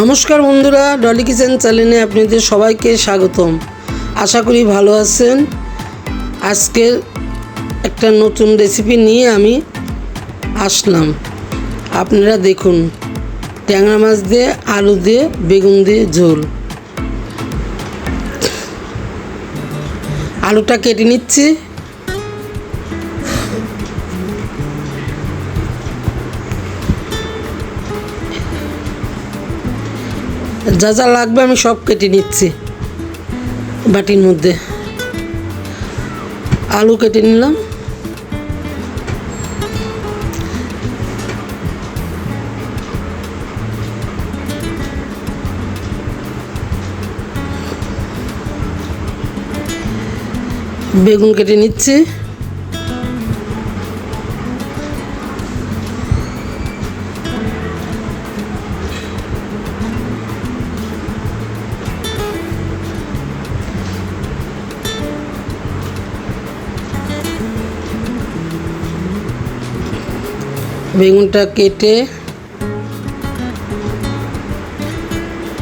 নমস্কার বন্ধুরা, ডলি কিচেন চ্যানেলে আপনাদের সবাইকে স্বাগতম। আশা করি ভালো আছেন। আজকে একটা নতুন রেসিপি নিয়ে আমি আসলাম। আপনারা দেখুন, ট্যাংরা মাছ দিয়ে আলু দিয়ে বেগুন দিয়ে ঝোল। আলুটা কেটে নিচ্ছি। যা যা লাগবে আমি সব কেটে নিচ্ছি বাটির মধ্যে। আলু কেটে নিলাম, বেগুন কেটে নিচ্ছি, বেগুনটা কেটে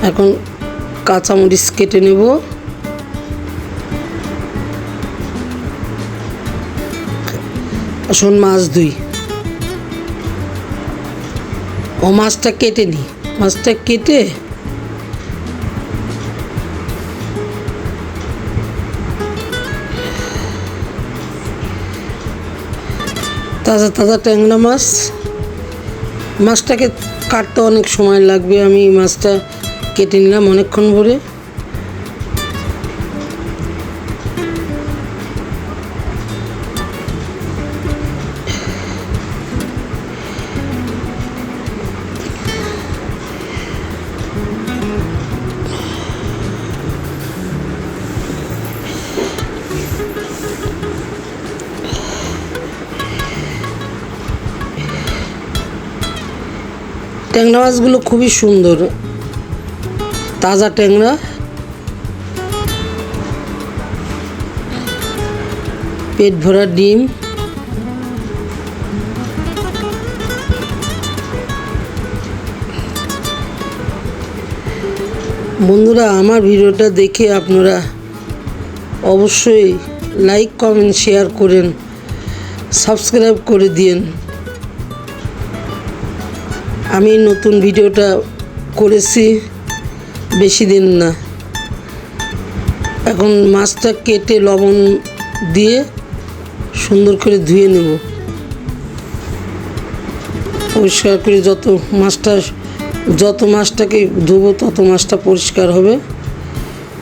এখন কাঁচামরিচ কেটে নেব। আসুন মাছ ধুই। মাছটা কেটে নিই। মাছটা কেটে তাজা তাজা ট্যাংরা মাছ। মাছটাকে কাটতে অনেক সময় লাগবে। আমি মাছটা কেটে নিলাম অনেকক্ষণ ভরে। ট্যাংরা মাছগুলো খুবই সুন্দর, তাজা ট্যাংরা। পেট ভরা ডিম। বন্ধুরা, আমার ভিডিওটা দেখে আপনারা অবশ্যই লাইক কমেন্ট শেয়ার করেন, সাবস্ক্রাইব করে দিন। আমি নতুন ভিডিওটা করেছি বেশি দিন না। এখন মাছটা কেটে লবণ দিয়ে সুন্দর করে ধুয়ে নেব। পরিষ্কার করে যত মাছটাকে ধুবো তত মাছটা পরিষ্কার হবে।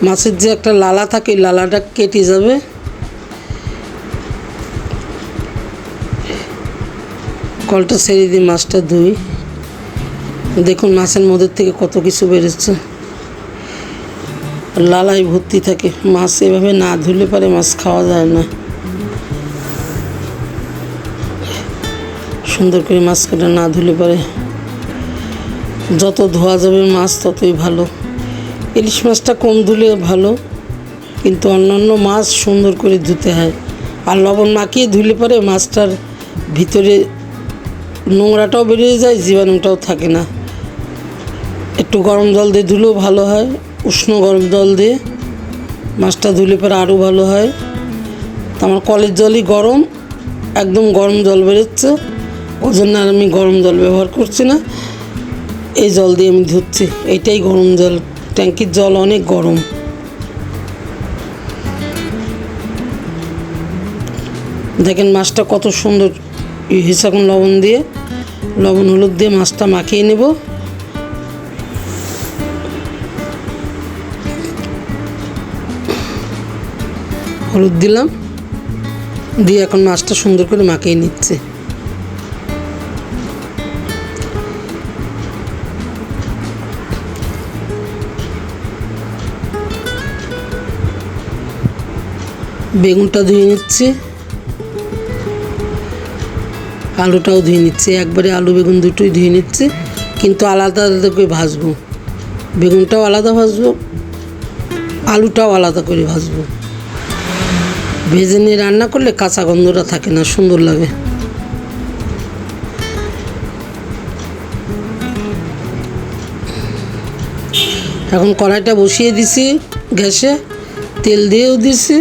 মাছের যে একটা লালা থাকে, লালাটা কেটে যাবে। কলটা ছেড়ে দিয়ে মাছটা ধুই। দেখুন মাছের মধ্যে থেকে কত কিছু বেরোচ্ছে, লালাই ভর্তি থাকে। মাছ এভাবে না ধুলে পারে মাছ খাওয়া যায় না। সুন্দর করে মাছ কাটা না ধুলে পারে। যত ধোয়া যাবে মাছ ততই ভালো। ইলিশ মাছটা কম ধুলে ভালো, কিন্তু অন্যান্য মাছ সুন্দর করে ধুতে হয়। আর লবণ মাখিয়ে ধুলে পারে মাছটার ভিতরে নোংরাটাও বেরিয়ে যায়, জীবাণুটাও থাকে না। একটু গরম জল দিয়ে ধুলেও ভালো হয়। উষ্ণ গরম জল দিয়ে মাছটা ধুলে পরে আরও ভালো হয়। তো আমার কলের জলই গরম, একদম গরম জল বেরোচ্ছে। ওই জন্য আর আমি গরম জল ব্যবহার করছি না, এই জল দিয়ে আমি ধুচ্ছি। এইটাই গরম জল। ট্যাঙ্কির জল অনেক গরম। দেখেন মাছটা কত সুন্দর হয়েছে। এখন লবণ হলুদ দিয়ে মাছটা মাখিয়ে নেব। হলুদ দিলাম, দিয়ে এখন মাছটা সুন্দর করে মাখিয়ে নিচ্ছে। বেগুনটা ধুয়ে নিচ্ছি, আলুটাও ধুয়ে নিচ্ছি। একবারে আলু বেগুন দুটোই ধুয়ে নিচ্ছি, কিন্তু আলাদা আলাদা করে ভাজবো। বেগুনটাও আলাদা ভাজবো, আলুটাও আলাদা করে ভাজবো। ভেজে নিয়ে রান্না করলে কাঁচা গন্ধটা থাকে না, সুন্দর লাগে। এখন কড়াইটা বসিয়ে দিছি গ্যাসে, তেল দিয়েও দিছি।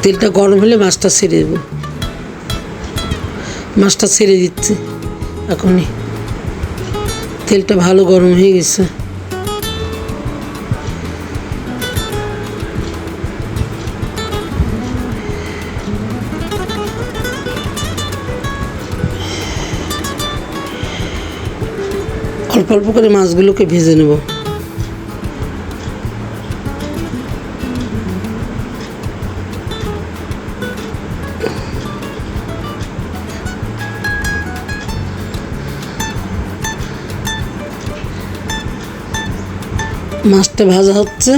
তেলটা গরম হলে মাছটা ছেড়ে দেবো। মাছটা ছেড়ে দিচ্ছি এখনই, তেলটা ভালো গরম হয়ে গেছে। অল্প অল্প করে মাছগুলোকে ভেজে নেব। মাছটা ভাজা হচ্ছে।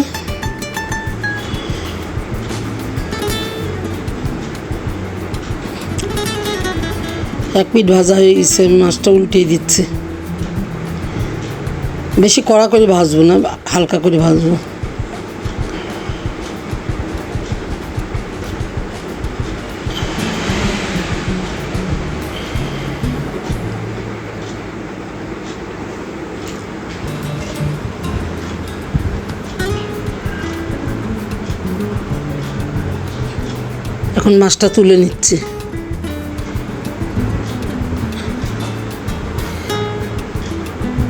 এক পিঠ ভাজা হয়ে গেছে, মাছটা উল্টিয়ে দিচ্ছে। বেশি কড়া করে ভাজবো না, হালকা করে ভাজবো। এখন মাছটা তুলে নিচ্ছি।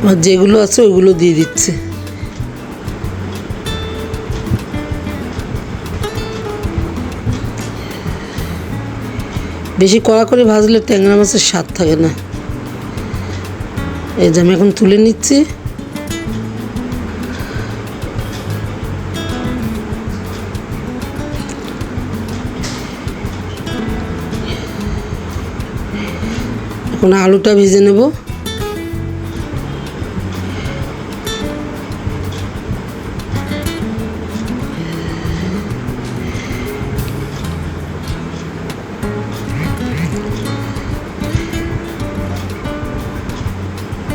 আর যেগুলো আছে ওগুলো দিয়ে দিচ্ছি। বেশি কড়া করে ভাজলে ট্যাংরা মাছের স্বাদ থাকে না। এই যে আমি এখন তুলে নিচ্ছি। এখন আলুটা ভেজে নেব।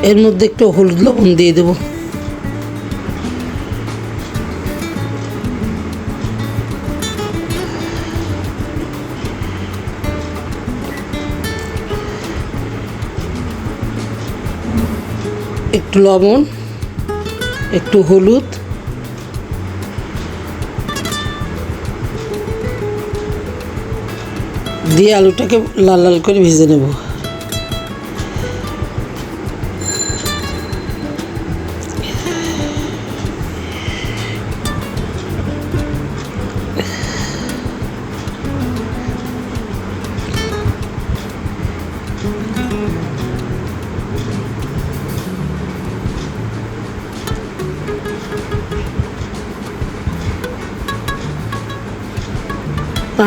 এর মধ্যে একটু হলুদ লবণ দিয়ে দেব। একটু লবণ, একটু হলুদ, দিয়ে আলুটাকে লাল লাল করে ভেজে নেব।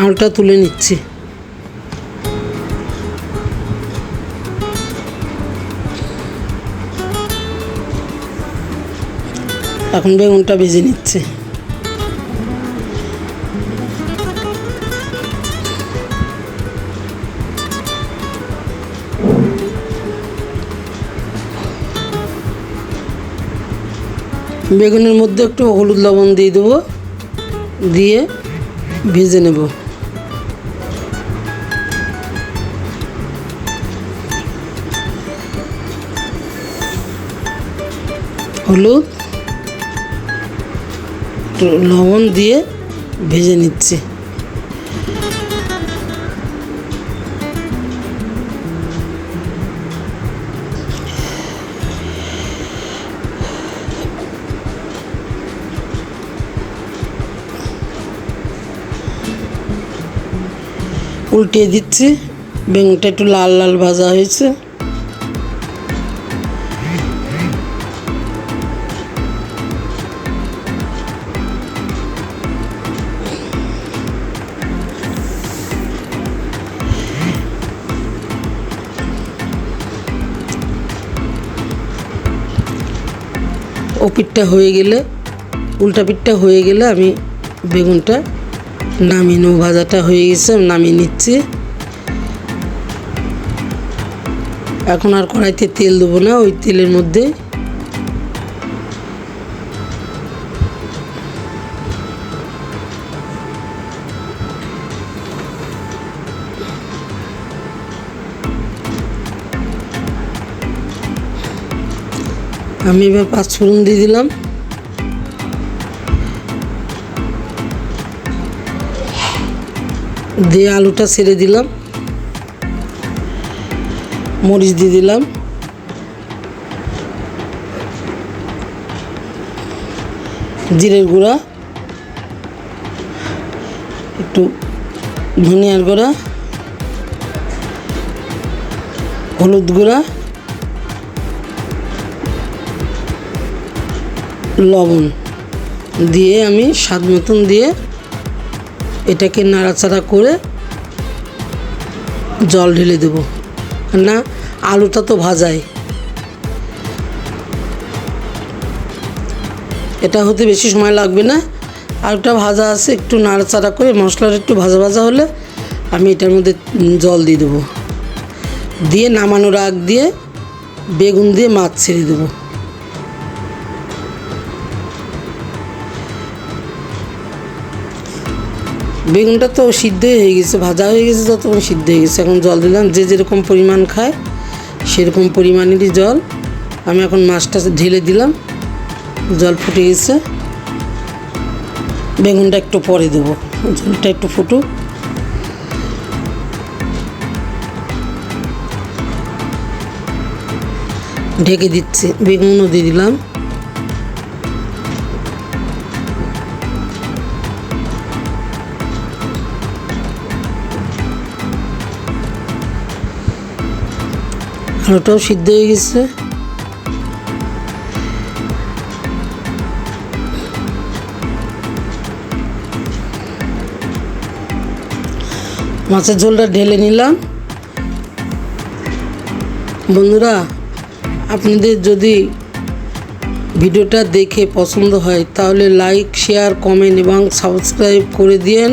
আলুটা তুলে নিচ্ছি। এখন বেগুনটা ভেজে নিচ্ছি। বেগুনের মধ্যে একটু হলুদ লবণ দিয়ে দেবো, দিয়ে ভেজে নেব। হলুদ লবণ দিয়ে ভেজে নিচ্ছি। উল্টিয়ে দিচ্ছি। বেগুনটা একটু লাল লাল ভাজা হয়েছে। ও পিঠটা হয়ে গেলে, উল্টা পিঠটা হয়ে গেলে আমি বেগুনটা নামিয়ে নেব। ভাজাটা হয়ে গেছে, নামিয়ে নিচ্ছি। এখন আর কড়াইতে তেল দেবো না, ওই তেলের মধ্যে আমি এবার 5 ফোড়ন দিয়ে দিলাম। দিয়ে আলুটা ছেড়ে দিলাম, মরিচ দিয়ে দিলাম, জিরের গুঁড়া, একটু ধনিয়ার গুঁড়া, হলুদ গুঁড়া, লবণ দিয়ে আমি স্বাদ মতন দিয়ে এটাকে নাড়াচাড়া করে জল ঢেলে দেবো। না, আলুটা তো ভাজাই, এটা হতে বেশি সময় লাগবে না। আলুটা ভাজা আছে, একটু নাড়াচাড়া করে মশলাটা একটু ভাজা ভাজা হলে আমি এটার মধ্যে জল দিয়ে দেবো, দিয়ে নামানোর আগ দিয়ে বেগুন দিয়ে মাছ ছেড়ে দেবো। বেগুনটা তো সিদ্ধ হয়ে গেছে, ভাজা হয়ে গেছে, যতক্ষণ সিদ্ধ হয়ে গেছে। এখন জল দিলাম, যে যেরকম পরিমাণ খায় সেরকম পরিমাণেরই জল। আমি এখন মাছটা ঢেলে দিলাম, জল ফুটে গেছে। বেগুনটা একটু পরে দেবো, জলটা একটু ফুটুক। ঢেকে দিচ্ছি, বেগুনও দিয়ে দিলাম। আলুটাও সিদ্ধ হয়ে গেছে। মাছের ঝোলটা ঢেলে নিলাম। বন্ধুরা, আপনাদের যদি ভিডিওটা দেখে পছন্দ হয় তাহলে লাইক, শেয়ার, কমেন্ট এবং সাবস্ক্রাইব করে দিয়েন।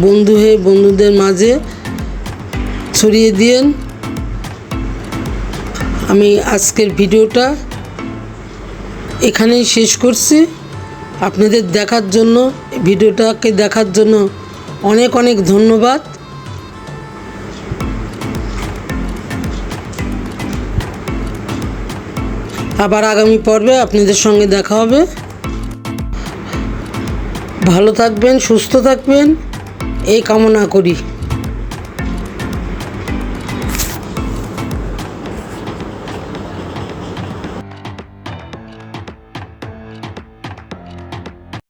বন্ধু হয়ে বন্ধুদের মাঝে ছড়িয়ে দিয়েন। আমি আজকের ভিডিওটা এখানেই শেষ করছি। আপনাদের দেখার জন্য, ভিডিওটাকে দেখার জন্য অনেক অনেক ধন্যবাদ। আবার আগামী পর্বে আপনাদের সঙ্গে দেখা হবে। ভালো থাকবেন, সুস্থ থাকবেন, এই কামনা করি।